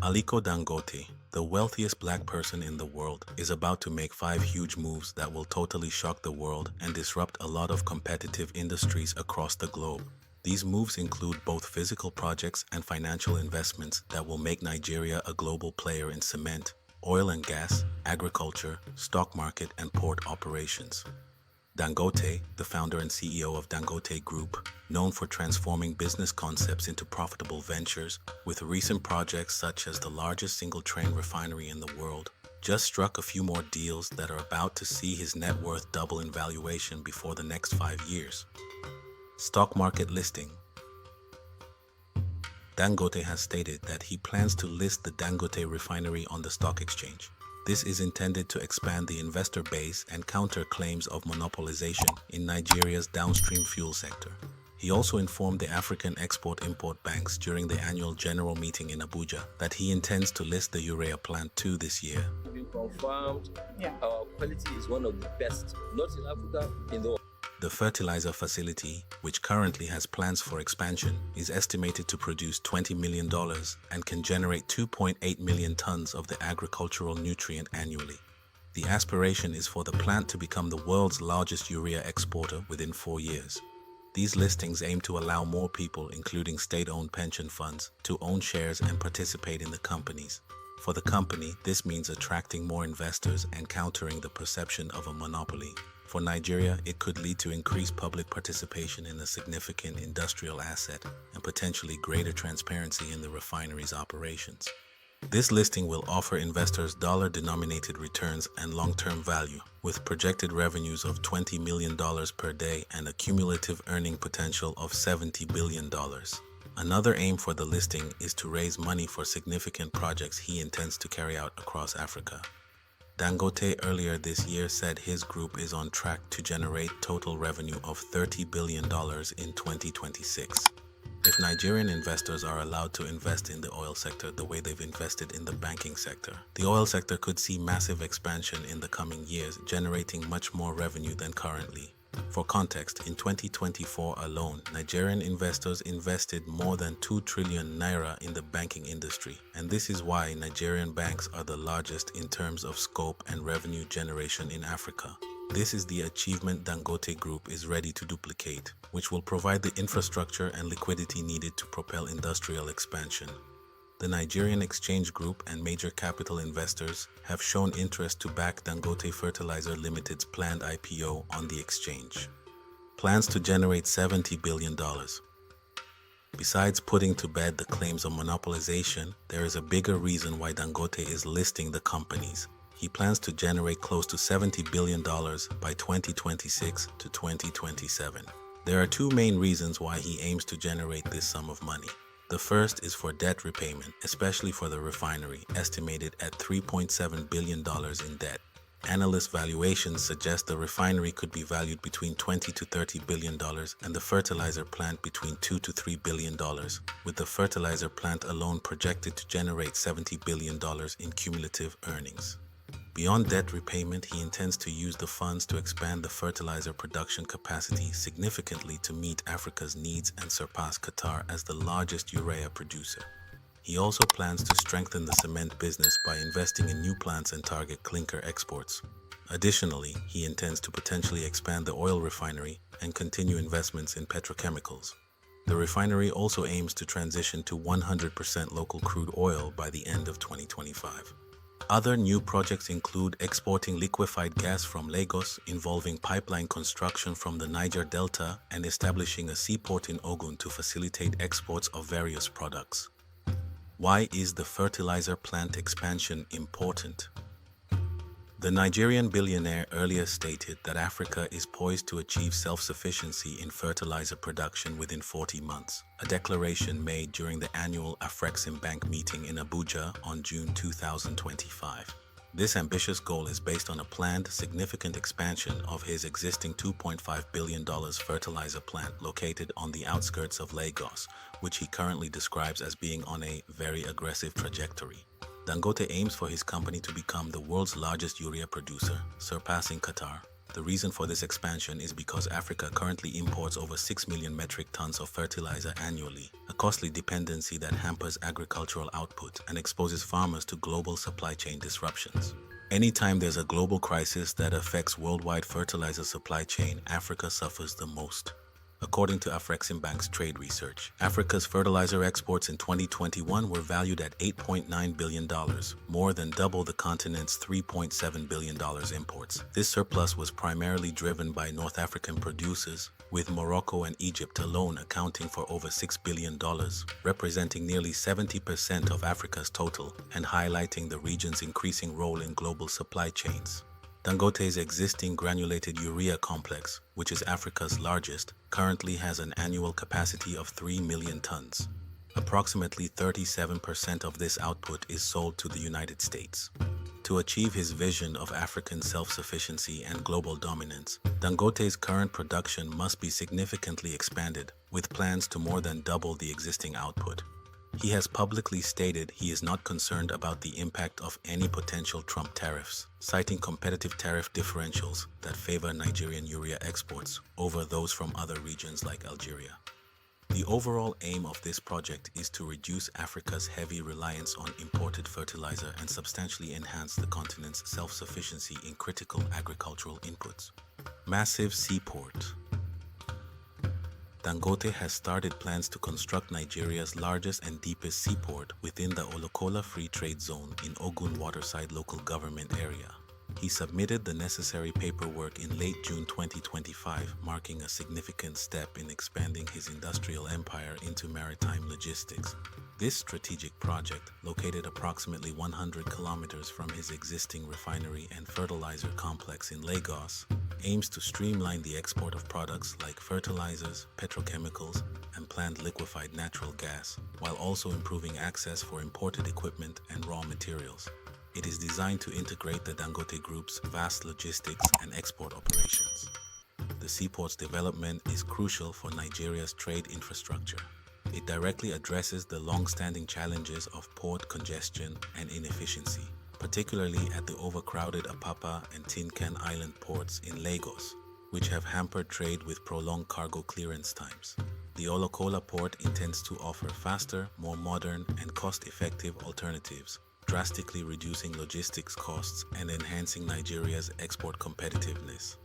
Aliko Dangote, the wealthiest black person in the world, is about to make 5 huge moves that will totally shock the world and disrupt a lot of competitive industries across the globe. These moves include both physical projects and financial investments that will make Nigeria a global player in cement, oil and gas, agriculture, stock market, and port operations. Dangote, the founder and CEO of Dangote Group, known for transforming business concepts into profitable ventures, with recent projects such as the largest single-train refinery in the world, just struck a few more deals that are about to see his net worth double in valuation before the next 5 years. Stock market listing. Dangote has stated that he plans to list the Dangote Refinery on the stock exchange. This is intended to expand the investor base and counter claims of monopolization in Nigeria's downstream fuel sector. He also informed the African Export-Import Banks during the annual general meeting in Abuja that he intends to list the urea plant too this year. Been confirmed. Our quality is one of the best, not in Africa, in the world. The fertilizer facility, which currently has plans for expansion, is estimated to produce $20 million and can generate 2.8 million tons of the agricultural nutrient annually. The aspiration is for the plant to become the world's largest urea exporter within 4 years. These listings aim to allow more people, including state-owned pension funds, to own shares and participate in the companies. For the company, this means attracting more investors and countering the perception of a monopoly. For Nigeria, it could lead to increased public participation in a significant industrial asset and potentially greater transparency in the refinery's operations. This listing will offer investors dollar-denominated returns and long-term value, with projected revenues of $20 million per day and a cumulative earning potential of $70 billion. Another aim for the listing is to raise money for significant projects he intends to carry out across Africa. Dangote earlier this year said his group is on track to generate total revenue of $30 billion in 2026. If Nigerian investors are allowed to invest in the oil sector the way they've invested in the banking sector, the oil sector could see massive expansion in the coming years, generating much more revenue than currently. For context, in 2024 alone, Nigerian investors invested more than 2 trillion naira in the banking industry, and this is why Nigerian banks are the largest in terms of scope and revenue generation in Africa. This is the achievement Dangote Group is ready to duplicate, which will provide the infrastructure and liquidity needed to propel industrial expansion. The Nigerian Exchange Group and major capital investors have shown interest to back Dangote Fertilizer Limited's planned IPO on the exchange. Plans to generate $70 billion. Besides putting to bed the claims of monopolization, there is a bigger reason why Dangote is listing the companies. He plans to generate close to $70 billion by 2026 to 2027. There are 2 main reasons why he aims to generate this sum of money. The first is for debt repayment, especially for the refinery, estimated at $3.7 billion in debt. Analyst valuations suggest the refinery could be valued between $20 to $30 billion and the fertilizer plant between $2 to $3 billion, with the fertilizer plant alone projected to generate $70 billion in cumulative earnings. Beyond debt repayment, he intends to use the funds to expand the fertilizer production capacity significantly to meet Africa's needs and surpass Qatar as the largest urea producer. He also plans to strengthen the cement business by investing in new plants and target clinker exports. Additionally, he intends to potentially expand the oil refinery and continue investments in petrochemicals. The refinery also aims to transition to 100% local crude oil by the end of 2025. Other new projects include exporting liquefied gas from Lagos, involving pipeline construction from the Niger Delta, and establishing a seaport in Ogun to facilitate exports of various products. Why is the fertilizer plant expansion important? The Nigerian billionaire earlier stated that Africa is poised to achieve self-sufficiency in fertilizer production within 40 months, a declaration made during the annual Afreximbank meeting in Abuja on June 2025. This ambitious goal is based on a planned significant expansion of his existing $2.5 billion fertilizer plant located on the outskirts of Lagos, which he currently describes as being on a very aggressive trajectory. Dangote aims for his company to become the world's largest urea producer, surpassing Qatar. The reason for this expansion is because Africa currently imports over 6 million metric tons of fertilizer annually, a costly dependency that hampers agricultural output and exposes farmers to global supply chain disruptions. Anytime there's a global crisis that affects worldwide fertilizer supply chain, Africa suffers the most. According to Afreximbank's trade research, Africa's fertilizer exports in 2021 were valued at $8.9 billion, more than double the continent's $3.7 billion imports. This surplus was primarily driven by North African producers, with Morocco and Egypt alone accounting for over $6 billion, representing nearly 70% of Africa's total and highlighting the region's increasing role in global supply chains. Dangote's existing granulated urea complex, which is Africa's largest, currently has an annual capacity of 3 million tons. Approximately 37% of this output is sold to the United States. To achieve his vision of African self-sufficiency and global dominance, Dangote's current production must be significantly expanded, with plans to more than double the existing output. He has publicly stated he is not concerned about the impact of any potential Trump tariffs, citing competitive tariff differentials that favor Nigerian urea exports over those from other regions like Algeria. The overall aim of this project is to reduce Africa's heavy reliance on imported fertilizer and substantially enhance the continent's self-sufficiency in critical agricultural inputs. Massive seaport. Dangote has started plans to construct Nigeria's largest and deepest seaport within the Olokola Free Trade Zone in Ogun Waterside Local Government Area. He submitted the necessary paperwork in late June 2025, marking a significant step in expanding his industrial empire into maritime logistics. This strategic project, located approximately 100 kilometers from his existing refinery and fertilizer complex in Lagos, aims to streamline the export of products like fertilizers, petrochemicals, and plant liquefied natural gas, while also improving access for imported equipment and raw materials. It is designed to integrate the Dangote Group's vast logistics and export operations. The seaport's development is crucial for Nigeria's trade infrastructure. It directly addresses the long-standing challenges of port congestion and inefficiency, particularly at the overcrowded Apapa and Tin Can Island ports in Lagos, which have hampered trade with prolonged cargo clearance times. The Olokola port intends to offer faster, more modern, and cost-effective alternatives, drastically reducing logistics costs and enhancing Nigeria's export competitiveness.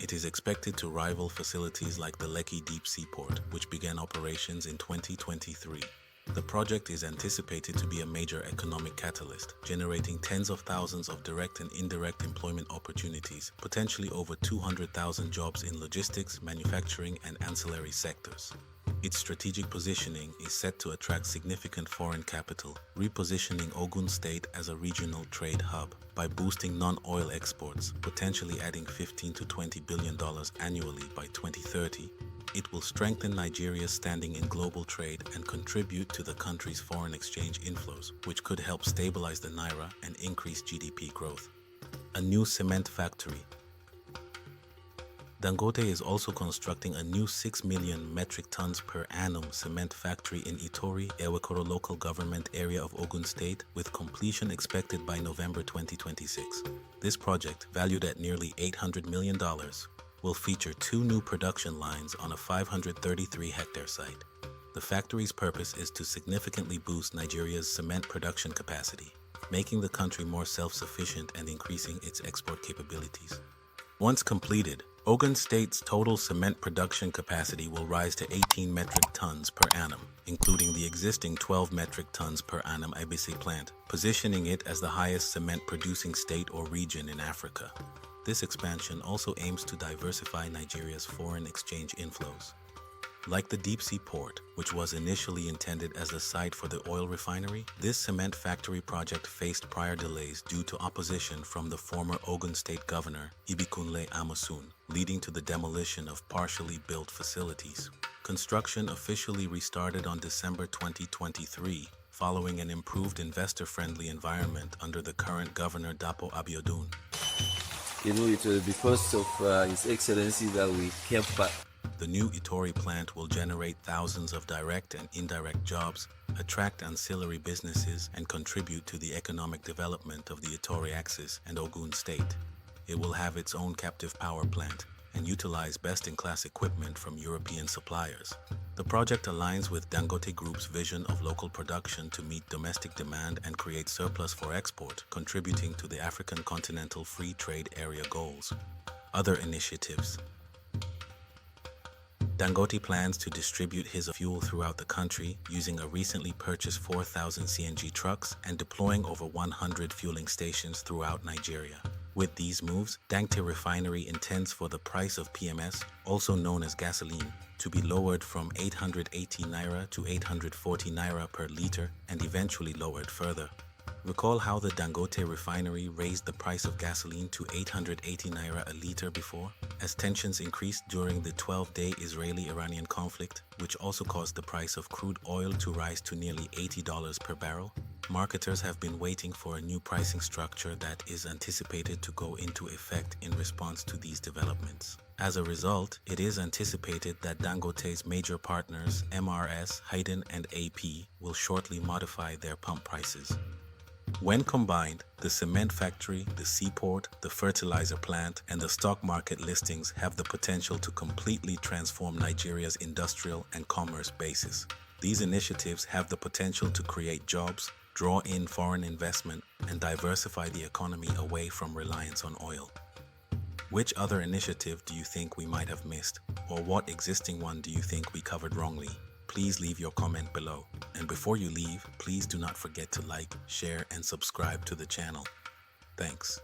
It is expected to rival facilities like the Lekki Deep Sea Port, which began operations in 2023. The project is anticipated to be a major economic catalyst, generating tens of thousands of direct and indirect employment opportunities, potentially over 200,000 jobs in logistics, manufacturing, and ancillary sectors. Its strategic positioning is set to attract significant foreign capital, repositioning Ogun State as a regional trade hub by boosting non-oil exports, potentially adding $15 to $20 billion annually by 2030. It will strengthen Nigeria's standing in global trade and contribute to the country's foreign exchange inflows, which could help stabilize the naira and increase GDP growth. A new cement factory. Dangote is also constructing a new 6 million metric tons per annum cement factory in Itori, Ewekoro local government area of Ogun State, with completion expected by November 2026. This project, valued at nearly $800 million, will feature 2 new production lines on a 533-hectare site. The factory's purpose is to significantly boost Nigeria's cement production capacity, making the country more self-sufficient and increasing its export capabilities. Once completed, Ogun State's total cement production capacity will rise to 18 metric tons per annum, including the existing 12 metric tons per annum Ibisi plant, positioning it as the highest cement-producing state or region in Africa. This expansion also aims to diversify Nigeria's foreign exchange inflows. Like the deep sea port, which was initially intended as a site for the oil refinery, this cement factory project faced prior delays due to opposition from the former Ogun State Governor, Ibikunle Amosun, leading to the demolition of partially built facilities. Construction officially restarted on December 2023, following an improved investor-friendly environment under the current Governor Dapo Abiodun. It was because of His Excellency that we came back. The new Itori plant will generate thousands of direct and indirect jobs, attract ancillary businesses, and contribute to the economic development of the Itori axis and Ogun State. It will have its own captive power plant and utilize best-in-class equipment from European suppliers. The project aligns with Dangote Group's vision of local production to meet domestic demand and create surplus for export, contributing to the African Continental Free Trade Area goals. Other initiatives. Dangote plans to distribute his fuel throughout the country using a recently purchased 4,000 CNG trucks and deploying over 100 fueling stations throughout Nigeria. With these moves, Dangote Refinery intends for the price of PMS, also known as gasoline, to be lowered from 880 naira to 840 naira per liter and eventually lowered further. Recall how the Dangote Refinery raised the price of gasoline to 880 naira a liter before, as tensions increased during the 12-day Israeli-Iranian conflict, which also caused the price of crude oil to rise to nearly $80 per barrel. Marketers have been waiting for a new pricing structure that is anticipated to go into effect in response to these developments. As a result, it is anticipated that Dangote's major partners, MRS, Hayden, and AP, will shortly modify their pump prices. When combined, the cement factory, the seaport, the fertilizer plant, and the stock market listings have the potential to completely transform Nigeria's industrial and commerce basis. These initiatives have the potential to create jobs, draw in foreign investment, and diversify the economy away from reliance on oil. Which other initiative do you think we might have missed, or what existing one do you think we covered wrongly? Please leave your comment below. And before you leave, please do not forget to like, share, and subscribe to the channel. Thanks.